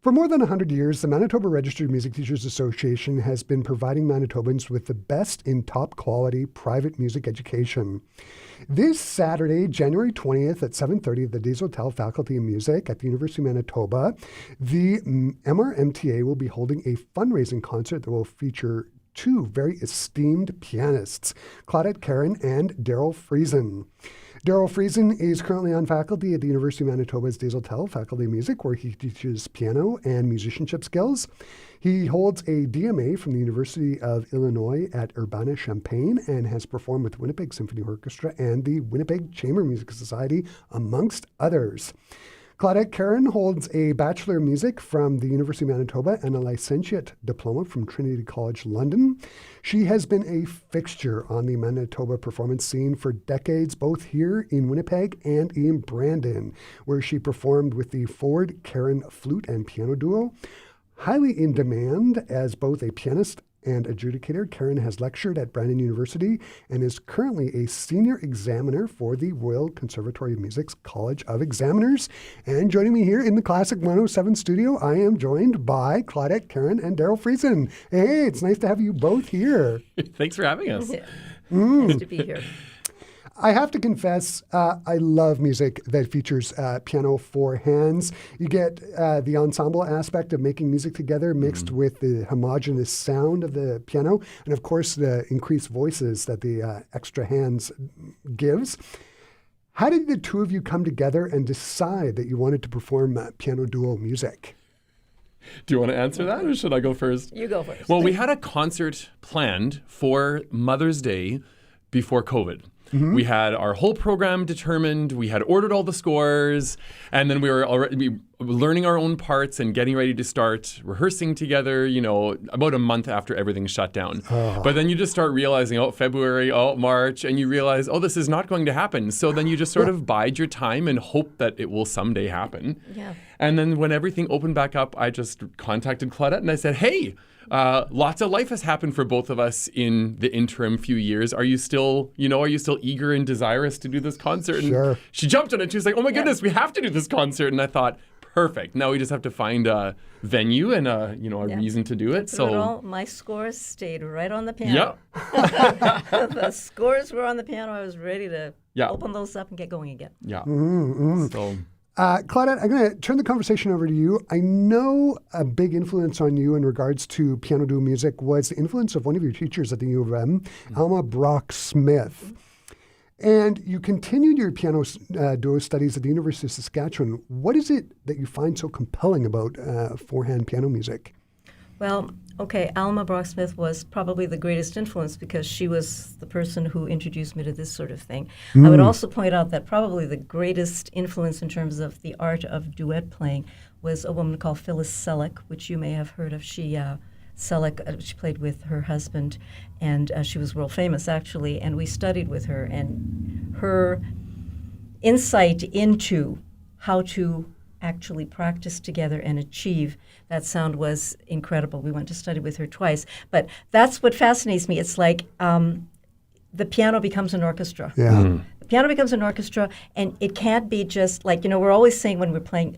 For more than 100 years, the Manitoba Registered Music Teachers Association has been providing Manitobans with the best in top quality private music education. This Saturday, January 20th at 7:30 at the Des Hotels Faculty of Music at the University of Manitoba, the MRMTA will be holding a fundraising concert that will feature two very esteemed pianists, Claudette, Caron, and Darryl Friesen. Darryl Friesen is currently on faculty at the University of Manitoba's Des Hotels Faculty of Music, where he teaches piano and musicianship skills. He holds a DMA from the University of Illinois at Urbana-Champaign and has performed with Winnipeg Symphony Orchestra and the Winnipeg Chamber Music Society, amongst others. Claudette Caron holds a Bachelor of Music from the University of Manitoba and a Licentiate Diploma from Trinity College London. She has been a fixture on the Manitoba performance scene for decades, both here in Winnipeg and in Brandon, where she performed with the Ford-Caron flute and piano duo. Highly in demand as both a pianist and adjudicator, Caron has lectured at Brandon University and is currently a senior examiner for the Royal Conservatory of Music's College of Examiners. And joining me here in the Classic 107 studio, I am joined by Claudette, Caron, and Darryl Friesen. Hey, it's nice to have you both here. Thanks for having us. Yeah. Nice to be here. I have to confess, I love music that features piano for hands. You get the ensemble aspect of making music together mixed with the homogeneous sound of the piano, and of course the increased voices that the extra hands gives. How did the two of you come together and decide that you wanted to perform piano duo music? Do you want to answer that, or should I go first? You go first. Well, we had a concert planned for Mother's Day before COVID. Mm-hmm. We had our whole program determined. We had ordered all the scores, and then we were already learning our own parts and getting ready to start rehearsing together, about a month after everything shut down. Oh. But then you just start realizing, February, March, and you realize, this is not going to happen. So then you just sort of bide your time and hope that it will someday happen. Yeah. And then when everything opened back up, I just contacted Claudette and I said, hey, lots of life has happened for both of us in the interim few years. Are you still eager and desirous to do this concert? And sure. She jumped on it. She was like, oh my goodness, we have to do this concert. And I thought, perfect. Now we just have to find a venue and a reason to do it. So my scores stayed right on the piano. Yep. The scores were on the piano. I was ready to open those up and get going again. Yeah. Mm-hmm. So. Claudette, I'm going to turn the conversation over to you. I know a big influence on you in regards to piano duo music was the influence of one of your teachers at the U of M, Alma Brock-Smith. And you continued your piano duo studies at the University of Saskatchewan. What is it that you find so compelling about four-hand piano music? Well, Alma Brock-Smith was probably the greatest influence because she was the person who introduced me to this sort of thing. I would also point out that probably the greatest influence in terms of the art of duet playing was a woman called Phyllis Selleck, which you may have heard of. She played with her husband, and she was world famous, actually, and we studied with her. And her insight into how to actually practice together and achieve that sound was incredible. We went to study with her twice. But that's what fascinates me. It's like the piano becomes an orchestra. Yeah. Mm. The piano becomes an orchestra, and it can't be just like, we're always saying when we're playing,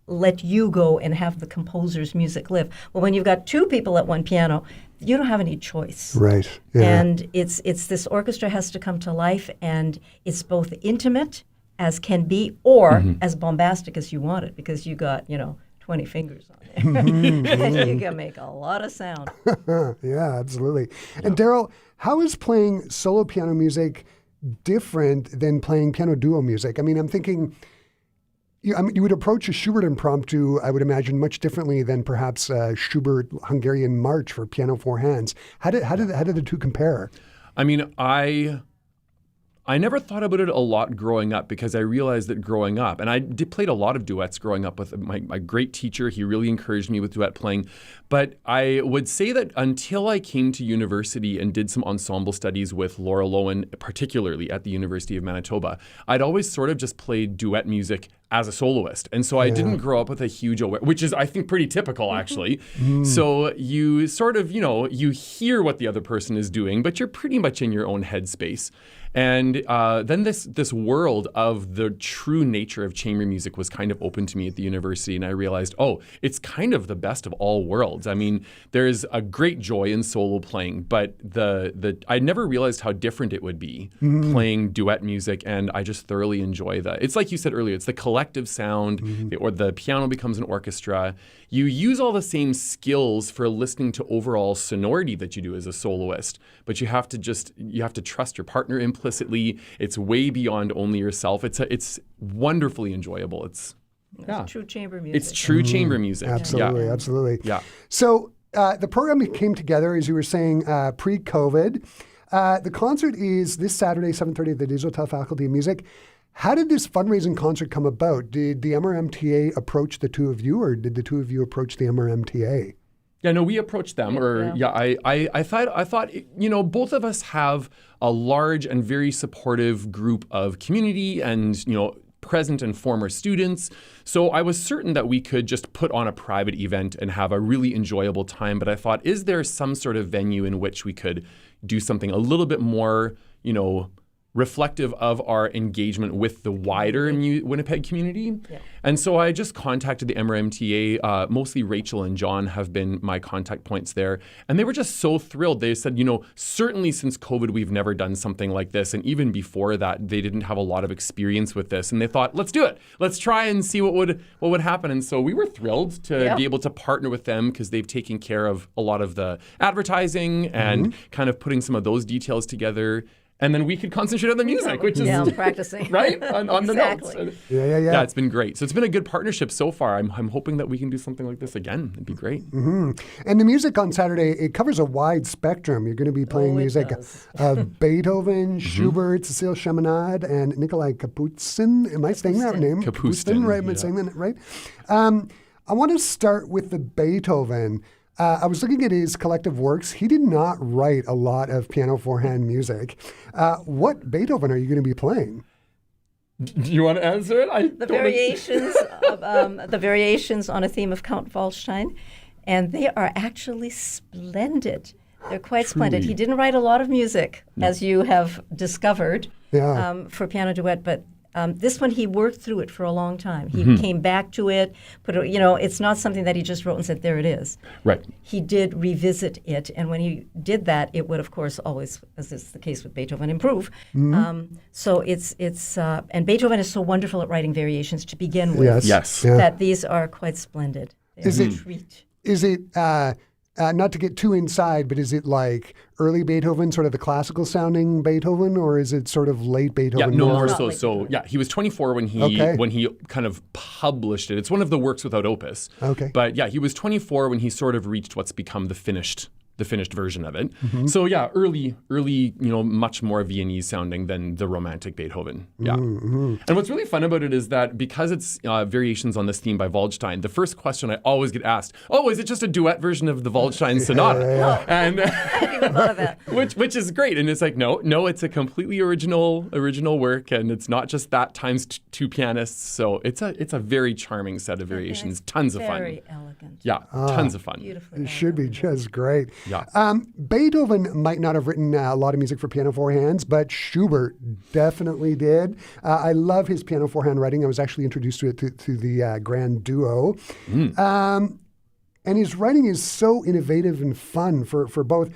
let you go and have the composer's music live. Well, when you've got two people at one piano, you don't have any choice. Right. Yeah. And it's this orchestra has to come to life, and it's both intimate as can be, or as bombastic as you want it, because you got, 20 fingers on there. And you can make a lot of sound. Yeah, absolutely. And Darryl, how is playing solo piano music different than playing piano duo music? I mean, I'm thinking, you would approach a Schubert impromptu, I would imagine, much differently than perhaps a Schubert Hungarian March for piano four hands. How did the two compare? I mean, I never thought about it a lot growing up because I realized that growing up, and I played a lot of duets growing up with my great teacher. He really encouraged me with duet playing. But I would say that until I came to university and did some ensemble studies with Laura Lowen, particularly at the University of Manitoba, I'd always sort of just played duet music as a soloist. And so I didn't grow up with a huge awareness, which is, I think, pretty typical, actually. So you sort of, you hear what the other person is doing, but you're pretty much in your own headspace. And then this world of the true nature of chamber music was kind of open to me at the university, and I realized, it's kind of the best of all worlds. I mean, there's a great joy in solo playing, but I never realized how different it would be playing duet music, and I just thoroughly enjoy that. It's like you said earlier, it's the collective sound, or the piano becomes an orchestra. You use all the same skills for listening to overall sonority that you do as a soloist, but you have to trust your partner implicitly. It's way beyond only yourself. It's wonderfully enjoyable. It's true chamber music. It's true chamber music. Absolutely, absolutely. Yeah. So the program came together, as you were saying, pre-COVID. The concert is this Saturday, 7:30 at the Digital Tell Faculty of Music. How did this fundraising concert come about? Did the MRMTA approach the two of you, or did the two of you approach the MRMTA? Yeah, no, we approached them. I thought, both of us have a large and very supportive group of community and, present and former students. So I was certain that we could just put on a private event and have a really enjoyable time. But I thought, is there some sort of venue in which we could do something a little bit more, reflective of our engagement with the wider Winnipeg community? Yeah. And so I just contacted the MRMTA. Mostly Rachel and John have been my contact points there. And they were just so thrilled. They said, certainly since COVID, we've never done something like this. And even before that, they didn't have a lot of experience with this. And they thought, let's do it. Let's try and see what would happen. And so we were thrilled to be able to partner with them, because they've taken care of a lot of the advertising and kind of putting some of those details together. And then we could concentrate on the music, which is practicing right on the notes. Yeah. It's been great. So it's been a good partnership so far. I'm hoping that we can do something like this again. It'd be great. Mm-hmm. And the music on Saturday, it covers a wide spectrum. You're going to be playing music of Beethoven, Schubert, Cecile Chaminade, and Nikolai Kapustin. Am I saying that name? Kapustin, right? Am I saying that right? I want to start with the Beethoven. I was looking at his collective works. He did not write a lot of piano four-hand music. What Beethoven are you going to be playing? Do you want to answer it? The variations on a theme of Count Waldstein, and they are actually splendid. They're quite splendid. He didn't write a lot of music, as you have discovered, for piano duet, but this one, he worked through it for a long time. He came back to it, it's not something that he just wrote and said, there it is. Right. He did revisit it, and when he did that, it would, of course, always, as is the case with Beethoven, improve. So and Beethoven is so wonderful at writing variations to begin with. Yes. That these are quite splendid. Is it not to get too inside, but is it like early Beethoven, sort of the classical sounding Beethoven, or is it sort of late Beethoven? Yeah, no more so. So he was 24 when he kind of published it. It's one of the works without opus. Okay. But he was 24 when he sort of reached what's become the finished version of it. So early, much more Viennese sounding than the romantic Beethoven. Yeah. And what's really fun about it is that because it's variations on this theme by Waldstein, the first question I always get asked, is it just a duet version of the Waldstein Sonata? And I hadn't even thought of that. which is great. And it's like, no, it's a completely original work, and it's not just that times two pianists. So it's a very charming set of variations. Tons of fun. Very elegant. Yeah, tons of fun. Beautifully. It should be just great. Yeah. Beethoven might not have written a lot of music for piano four hands, but Schubert definitely did. I love his piano four hand writing. I was actually introduced to it through the Grand Duo. And his writing is so innovative and fun for both.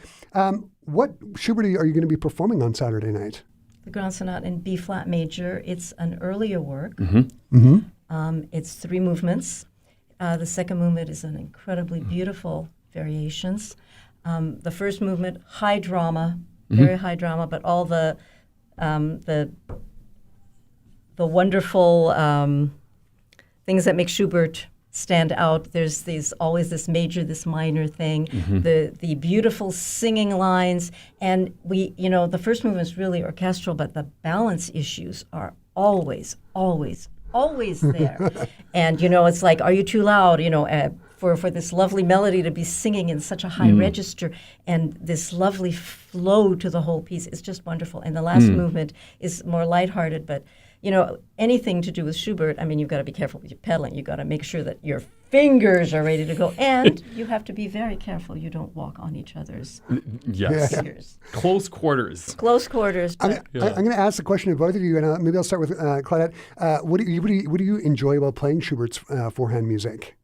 What Schubert are you going to be performing on Saturday night? The Grand Sonata in B flat major. It's an earlier work. It's 3 movements. The second movement is an incredibly beautiful variations. The first movement, high drama, very high drama, but all the wonderful things that make Schubert stand out. There's always this major, this minor thing, the beautiful singing lines, and the first movement is really orchestral, but the balance issues are always there. And it's like, are you too loud? For this lovely melody to be singing in such a high register, and this lovely flow to the whole piece is just wonderful. And the last movement is more lighthearted, but anything to do with Schubert, I mean, you've got to be careful with your pedaling. You've got to make sure that your fingers are ready to go. And you have to be very careful you don't walk on each other's fingers. Close quarters. Close quarters. I'm going to ask the question of both of you, and maybe I'll start with Claudette. What do you enjoy about playing Schubert's forehand music?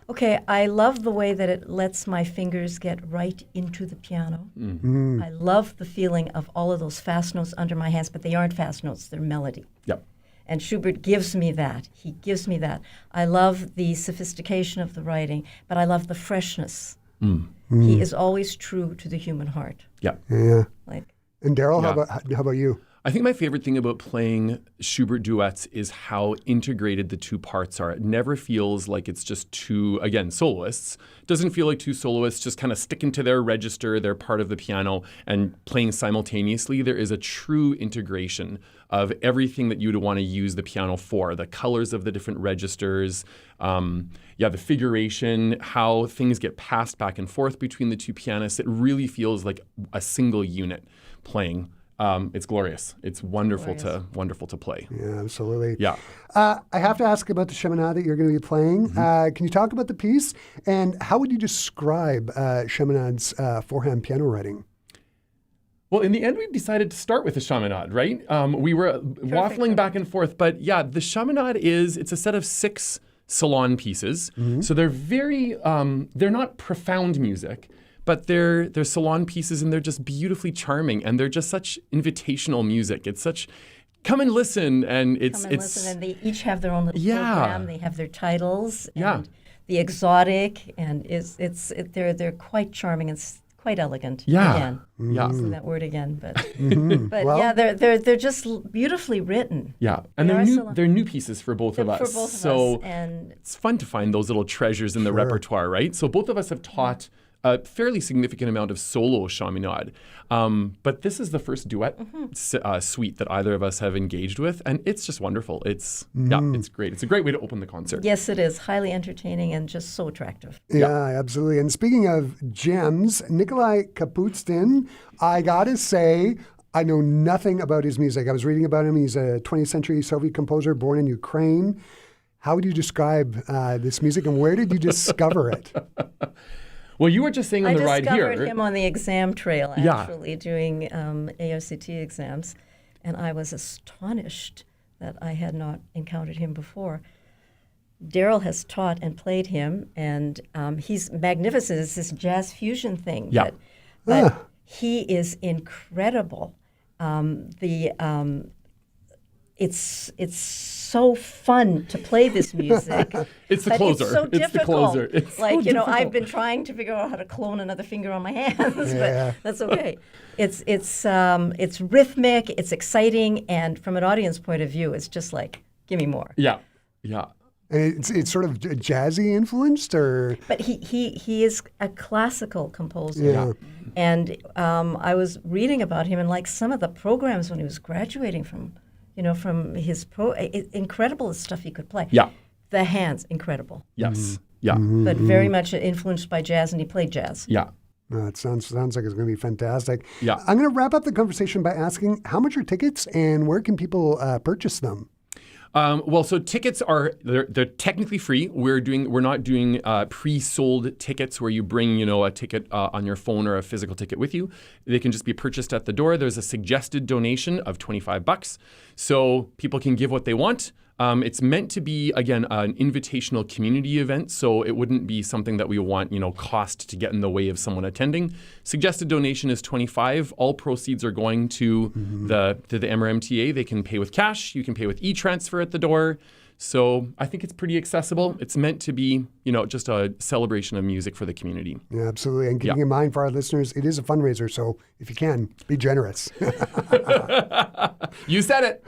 Okay, I love the way that it lets my fingers get right into the piano. Mm. I love the feeling of all of those fast notes under my hands, but they aren't fast notes, they're melody. Yep. And Schubert gives me that. He gives me that. I love the sophistication of the writing, but I love the freshness. Mm. He is always true to the human heart. Yeah. Yeah. And Darryl, how about you? I think my favorite thing about playing Schubert duets is how integrated the two parts are. It never feels like it's just two, again, soloists. It doesn't feel like two soloists just kind of sticking to their register, their part of the piano, and playing simultaneously. There is a true integration of everything that you'd want to use the piano for. The colors of the different registers, the figuration, how things get passed back and forth between the two pianists. It really feels like a single unit playing. It's glorious. It's wonderful to play. Yeah, absolutely. Yeah. I have to ask about the Cheminade that you're going to be playing. Mm-hmm. Can you talk about the piece, and how would you describe Cheminade's forehand piano writing? Well, in the end, we decided to start with the Chaminade, right? We were waffling back and forth, but yeah, the Chaminade it's a set of 6 salon pieces. Mm-hmm. So they're very, they're not profound music, but they're salon pieces, and they're just beautifully charming, and they're just such invitational music. It's such, come and listen, and listen, and they each have their own little program. They have their titles, and the exotic, and they're quite charming and quite elegant. Yeah, again. Yeah. Using that word again, but they're just beautifully written. Yeah, and they're new pieces for both of us. For both of us, and it's fun to find those little treasures in the repertoire, right? So both of us have taught a fairly significant amount of solo Chaminade. But this is the first duet suite that either of us have engaged with, and it's just wonderful. It's great. It's a great way to open the concert. Yes, it is. Highly entertaining and just so attractive. Yeah, absolutely. And speaking of gems, Nikolai Kapustin, I gotta say, I know nothing about his music. I was reading about him. He's a 20th century Soviet composer born in Ukraine. How would you describe this music, and where did you discover it? Well, you were just saying on the ride here. I discovered him on the exam trail, actually, doing ARCT exams. And I was astonished that I had not encountered him before. Darryl has taught and played him, and he's magnificent. It's this jazz fusion thing. Yeah. But he is incredible. It's so fun to play this music. It's the closer. It's so difficult. It's like, so difficult. I've been trying to figure out how to clone another finger on my hands, but that's okay. It's rhythmic, it's exciting, and from an audience point of view, it's just like, give me more. Yeah. It's sort of jazzy influenced, or? But he is a classical composer. Yeah. And I was reading about him, and like some of the programs when he was graduating from his incredible the stuff he could play. Yeah. The hands, incredible. Yes. Mm-hmm. Yeah. But very much influenced by jazz, and he played jazz. Yeah. It sounds like it's going to be fantastic. Yeah. I'm going to wrap up the conversation by asking, how much are tickets, and where can people purchase them? So tickets they're technically free. We're not doing pre-sold tickets where you bring a ticket on your phone or a physical ticket with you. They can just be purchased at the door. There's a suggested donation of $25, so people can give what they want. It's meant to be, again, an invitational community event, so it wouldn't be something that we want, cost to get in the way of someone attending. Suggested donation is $25. All proceeds are going to the MRMTA. They can pay with cash. You can pay with e-transfer at the door. So I think it's pretty accessible. It's meant to be, just a celebration of music for the community. Yeah, absolutely. And keeping in mind for our listeners, it is a fundraiser, so if you can, be generous. You said it.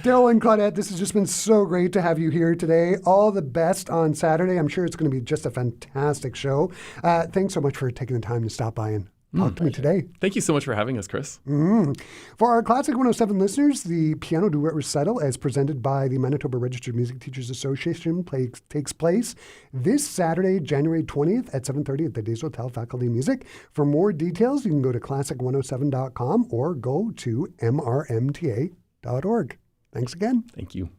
Darryl and Claudette, this has just been so great to have you here today. All the best on Saturday. I'm sure it's going to be just a fantastic show. Thanks so much for taking the time to stop by and talk to me today. Thank you so much for having us, Chris. For our Classic 107 listeners, the Piano Duet Recital, as presented by the Manitoba Registered Music Teachers Association, takes place this Saturday, January 20th at 7:30 at the Des Hotel Faculty of Music. For more details, you can go to classic107.com or go to MRMTA.ca. Thanks again. Thank you.